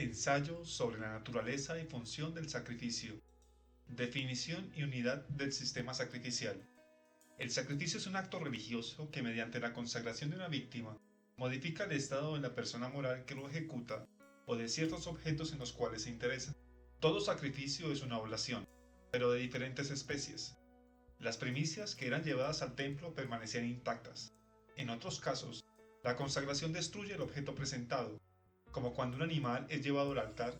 Ensayo sobre la naturaleza y función del sacrificio. Definición y unidad del sistema sacrificial. El sacrificio es un acto religioso que mediante la consagración de una víctima modifica el estado de la persona moral que lo ejecuta o de ciertos objetos en los cuales se interesa. Todo sacrificio es una oblación, pero de diferentes especies. Las primicias que eran llevadas al templo permanecían intactas. En otros casos, la consagración destruye el objeto presentado, como cuando un animal es llevado al altar.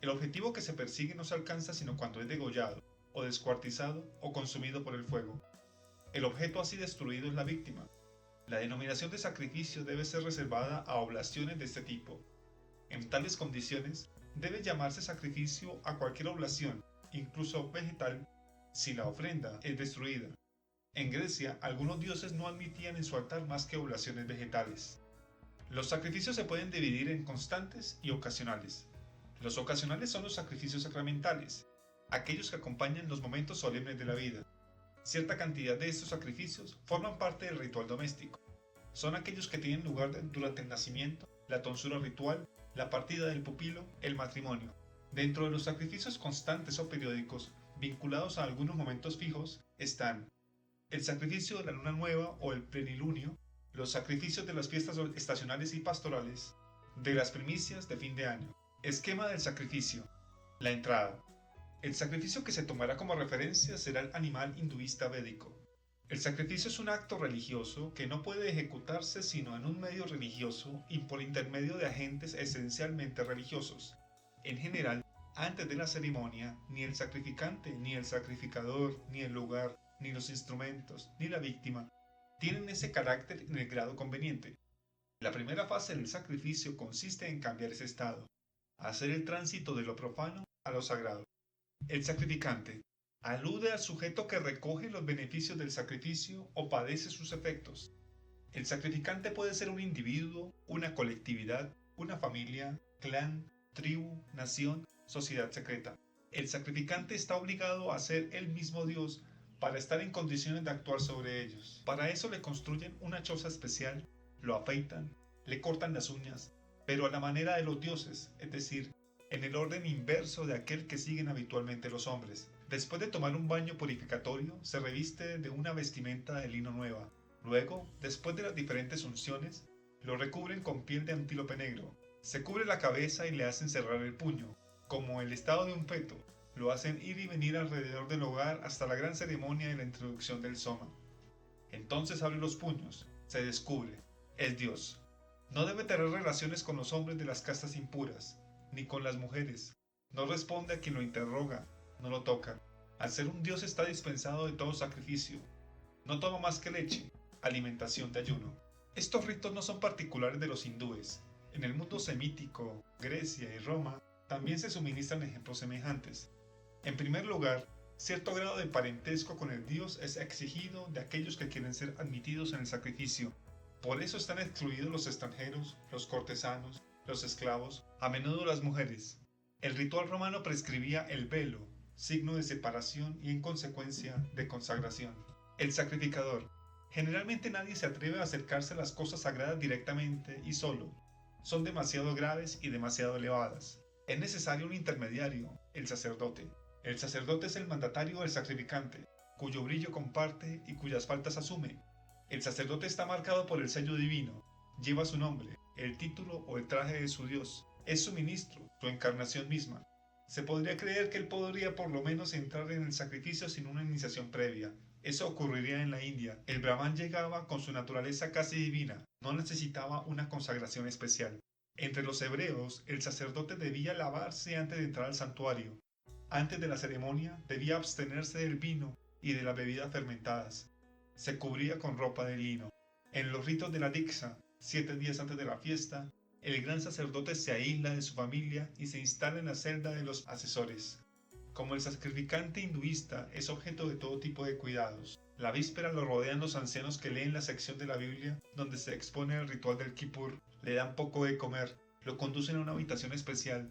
El objetivo que se persigue no se alcanza sino cuando es degollado, o descuartizado, o consumido por el fuego. El objeto así destruido es la víctima. La denominación de sacrificio debe ser reservada a oblaciones de este tipo. En tales condiciones, debe llamarse sacrificio a cualquier oblación, incluso vegetal, si la ofrenda es destruida. En Grecia, algunos dioses no admitían en su altar más que oblaciones vegetales. Los sacrificios se pueden dividir en constantes y ocasionales. Los ocasionales son los sacrificios sacramentales, aquellos que acompañan los momentos solemnes de la vida. Cierta cantidad de estos sacrificios forman parte del ritual doméstico. Son aquellos que tienen lugar durante el nacimiento, la tonsura ritual, la partida del pupilo, el matrimonio. Dentro de los sacrificios constantes o periódicos, vinculados a algunos momentos fijos, están el sacrificio de la luna nueva o el plenilunio, los sacrificios de las fiestas estacionales y pastorales, de las primicias de fin de año. Esquema del sacrificio. La entrada. El sacrificio que se tomará como referencia será el animal hinduista védico. El sacrificio es un acto religioso que no puede ejecutarse sino en un medio religioso y por intermedio de agentes esencialmente religiosos. En general, antes de la ceremonia, ni el sacrificante, ni el sacrificador, ni el lugar, ni los instrumentos, ni la víctima, tienen ese carácter en el grado conveniente. La primera fase del sacrificio consiste en cambiar ese estado, hacer el tránsito de lo profano a lo sagrado. El sacrificante alude al sujeto que recoge los beneficios del sacrificio o padece sus efectos. El sacrificante puede ser un individuo, una colectividad, una familia, clan, tribu, nación, sociedad secreta. El sacrificante está obligado a ser el mismo Dios para estar en condiciones de actuar sobre ellos. Para eso le construyen una choza especial, lo afeitan, le cortan las uñas, pero a la manera de los dioses, es decir, en el orden inverso de aquel que siguen habitualmente los hombres. Después de tomar un baño purificatorio, se reviste de una vestimenta de lino nueva. Luego, después de las diferentes unciones, lo recubren con piel de antílope negro. Se cubre la cabeza y le hacen cerrar el puño, como el estado de un feto. Lo hacen ir y venir alrededor del hogar hasta la gran ceremonia de la introducción del soma. Entonces abre los puños, se descubre, es Dios. No debe tener relaciones con los hombres de las castas impuras, ni con las mujeres. No responde a quien lo interroga, no lo toca. Al ser un Dios está dispensado de todo sacrificio. No toma más que leche, alimentación de ayuno. Estos ritos no son particulares de los hindúes. En el mundo semítico, Grecia y Roma, también se suministran ejemplos semejantes. En primer lugar, cierto grado de parentesco con el Dios es exigido de aquellos que quieren ser admitidos en el sacrificio. Por eso están excluidos los extranjeros, los cortesanos, los esclavos, a menudo las mujeres. El ritual romano prescribía el velo, signo de separación y en consecuencia de consagración. El sacrificador. Generalmente nadie se atreve a acercarse a las cosas sagradas directamente y solo. Son demasiado graves y demasiado elevadas. Es necesario un intermediario, el sacerdote. El sacerdote es el mandatario del sacrificante, cuyo brillo comparte y cuyas faltas asume. El sacerdote está marcado por el sello divino, lleva su nombre, el título o el traje de su Dios, es su ministro, su encarnación misma. Se podría creer que él podría por lo menos entrar en el sacrificio sin una iniciación previa. Eso ocurriría en la India. El Brahman llegaba con su naturaleza casi divina, no necesitaba una consagración especial. Entre los hebreos, el sacerdote debía lavarse antes de entrar al santuario. Antes de la ceremonia, debía abstenerse del vino y de las bebidas fermentadas. Se cubría con ropa de lino. En los ritos de la Diksha, 7 días antes de la fiesta, el gran sacerdote se aísla de su familia y se instala en la celda de los asesores. Como el sacrificante hinduista es objeto de todo tipo de cuidados, la víspera lo rodean los ancianos que leen la sección de la Biblia donde se expone el ritual del Kippur, le dan poco de comer, lo conducen a una habitación especial,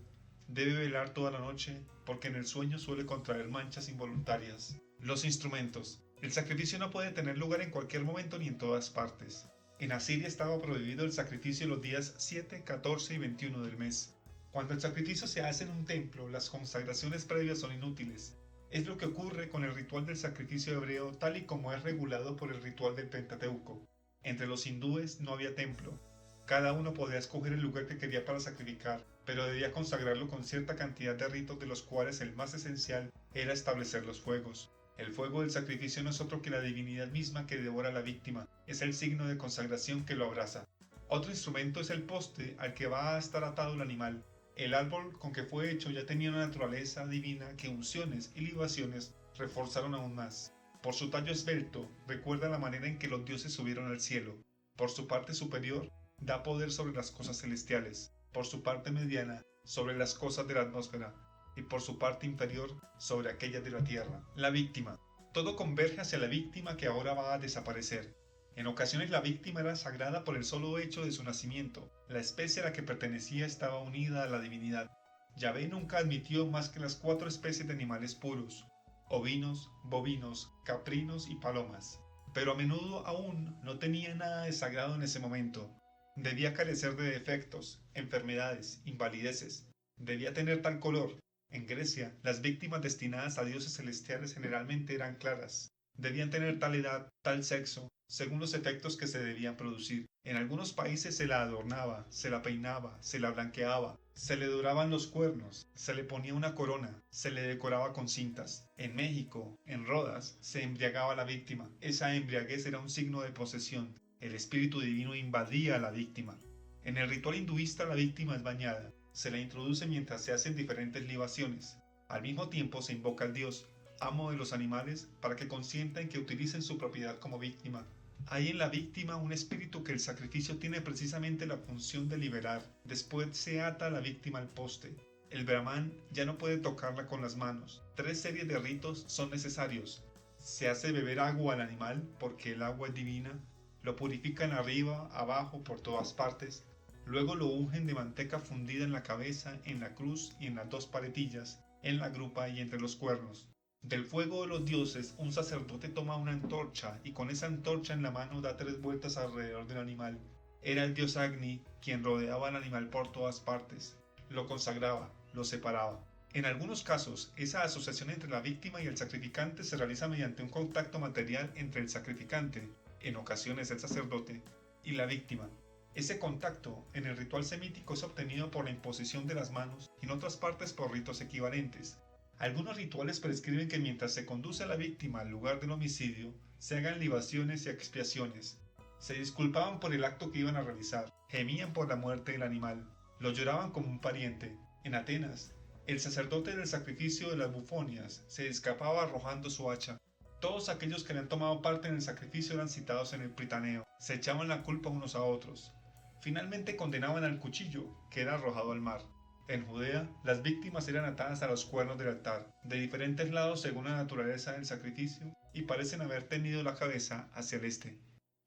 debe velar toda la noche porque en el sueño suele contraer manchas involuntarias. Los instrumentos. El sacrificio no puede tener lugar en cualquier momento ni en todas partes. En Asiria estaba prohibido el sacrificio los días 7, 14 y 21 del mes. Cuando el sacrificio se hace en un templo, las consagraciones previas son inútiles. Es lo que ocurre con el ritual del sacrificio hebreo tal y como es regulado por el ritual del Pentateuco. Entre los hindúes no había templo. Cada uno podía escoger el lugar que quería para sacrificar, pero debía consagrarlo con cierta cantidad de ritos, de los cuales el más esencial era establecer los fuegos. El fuego del sacrificio no es otro que la divinidad misma que devora a la víctima, es el signo de consagración que lo abraza. Otro instrumento es el poste al que va a estar atado el animal. El árbol con que fue hecho ya tenía una naturaleza divina que unciones y libaciones reforzaron aún más. Por su tallo esbelto, recuerda la manera en que los dioses subieron al cielo. Por su parte superior, da poder sobre las cosas celestiales. Por su parte mediana, sobre las cosas de la atmósfera. Y por su parte inferior, sobre aquellas de la tierra. La víctima. Todo converge hacia la víctima que ahora va a desaparecer. En ocasiones la víctima era sagrada por el solo hecho de su nacimiento. La especie a la que pertenecía estaba unida a la divinidad. Yahvé nunca admitió más que las 4 especies de animales puros: ovinos, bovinos, caprinos y palomas. Pero a menudo aún no tenía nada de sagrado en ese momento. Debía carecer de defectos, enfermedades, invalideces. Debía tener tal color. En Grecia, las víctimas destinadas a dioses celestiales generalmente eran claras. Debían tener tal edad, tal sexo, según los efectos que se debían producir. En algunos países se la adornaba, se la peinaba, se la blanqueaba, se le doraban los cuernos, se le ponía una corona, se le decoraba con cintas. En México, en Rodas, se embriagaba a la víctima. Esa embriaguez era un signo de posesión. El espíritu divino invadía a la víctima. En el ritual hinduista la víctima es bañada. Se la introduce mientras se hacen diferentes libaciones. Al mismo tiempo se invoca al dios, amo de los animales, para que consienta en que utilicen su propiedad como víctima. Hay en la víctima un espíritu que el sacrificio tiene precisamente la función de liberar. Después se ata a la víctima al poste. El brahman ya no puede tocarla con las manos. 3 series de ritos son necesarios. Se hace beber agua al animal, porque el agua es divina. Lo purifican arriba, abajo, por todas partes. Luego lo ungen de manteca fundida en la cabeza, en la cruz y en las 2 paletillas, en la grupa y entre los cuernos. Del fuego de los dioses, un sacerdote toma una antorcha y con esa antorcha en la mano da 3 vueltas alrededor del animal. Era el dios Agni quien rodeaba al animal por todas partes. Lo consagraba, lo separaba. En algunos casos, esa asociación entre la víctima y el sacrificante se realiza mediante un contacto material entre el sacrificante, en ocasiones el sacerdote, y la víctima. Ese contacto en el ritual semítico es obtenido por la imposición de las manos y en otras partes por ritos equivalentes. Algunos rituales prescriben que mientras se conduce a la víctima al lugar del homicidio, se hagan libaciones y expiaciones. Se disculpaban por el acto que iban a realizar, gemían por la muerte del animal, lo lloraban como un pariente. En Atenas, el sacerdote del sacrificio de las bufonias se escapaba arrojando su hacha. Todos aquellos que habían tomado parte en el sacrificio eran citados en el Pritaneo, se echaban la culpa unos a otros. Finalmente condenaban al cuchillo, que era arrojado al mar. En Judea, las víctimas eran atadas a los cuernos del altar, de diferentes lados según la naturaleza del sacrificio, y parecen haber tenido la cabeza hacia el este.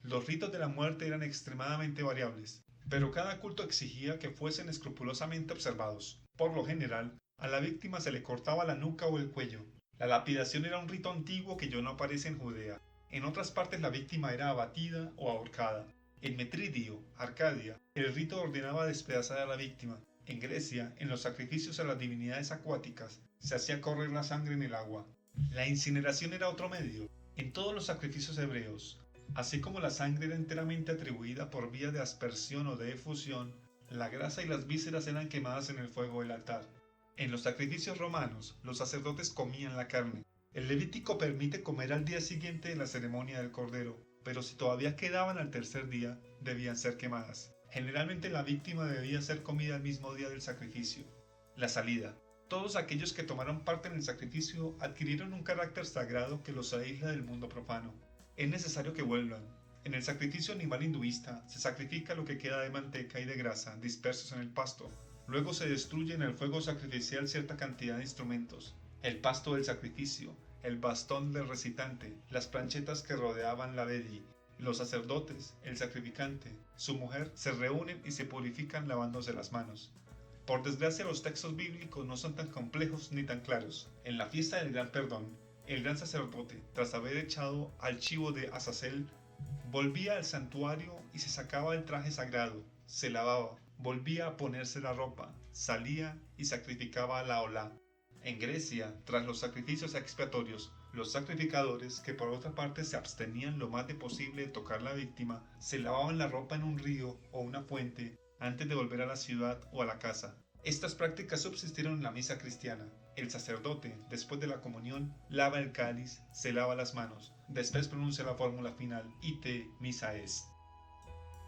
Los ritos de la muerte eran extremadamente variables, pero cada culto exigía que fuesen escrupulosamente observados. Por lo general, a la víctima se le cortaba la nuca o el cuello. La lapidación era un rito antiguo que ya no aparece en Judea. En otras partes la víctima era abatida o ahorcada. En Metridio, Arcadia, el rito ordenaba despedazar a la víctima. En Grecia, en los sacrificios a las divinidades acuáticas, se hacía correr la sangre en el agua. La incineración era otro medio. En todos los sacrificios hebreos, así como la sangre era enteramente atribuida por vía de aspersión o de efusión, la grasa y las vísceras eran quemadas en el fuego del altar. En los sacrificios romanos, los sacerdotes comían la carne. El Levítico permite comer al día siguiente de la ceremonia del cordero, pero si todavía quedaban al tercer día, debían ser quemadas. Generalmente la víctima debía ser comida el mismo día del sacrificio. La salida. Todos aquellos que tomaron parte en el sacrificio adquirieron un carácter sagrado que los aísla del mundo profano. Es necesario que vuelvan. En el sacrificio animal hinduista se sacrifica lo que queda de manteca y de grasa dispersos en el pasto. Luego se destruye en el fuego sacrificial cierta cantidad de instrumentos. El pasto del sacrificio, el bastón del recitante, las planchetas que rodeaban la vedi. Los sacerdotes, el sacrificante, su mujer se reúnen y se purifican lavándose las manos. Por desgracia los textos bíblicos no son tan complejos ni tan claros. En la fiesta del Gran Perdón, el gran sacerdote, tras haber echado al chivo de Azazel, volvía al santuario y se sacaba el traje sagrado, se lavaba, volvía a ponerse la ropa, salía y sacrificaba a la Olá. En Grecia, tras los sacrificios expiatorios, los sacrificadores, que por otra parte se abstenían lo más de posible de tocar la víctima, se lavaban la ropa en un río o una fuente antes de volver a la ciudad o a la casa. Estas prácticas subsistieron en la misa cristiana. El sacerdote, después de la comunión, lava el cáliz, se lava las manos, después pronuncia la fórmula final, ite missa est.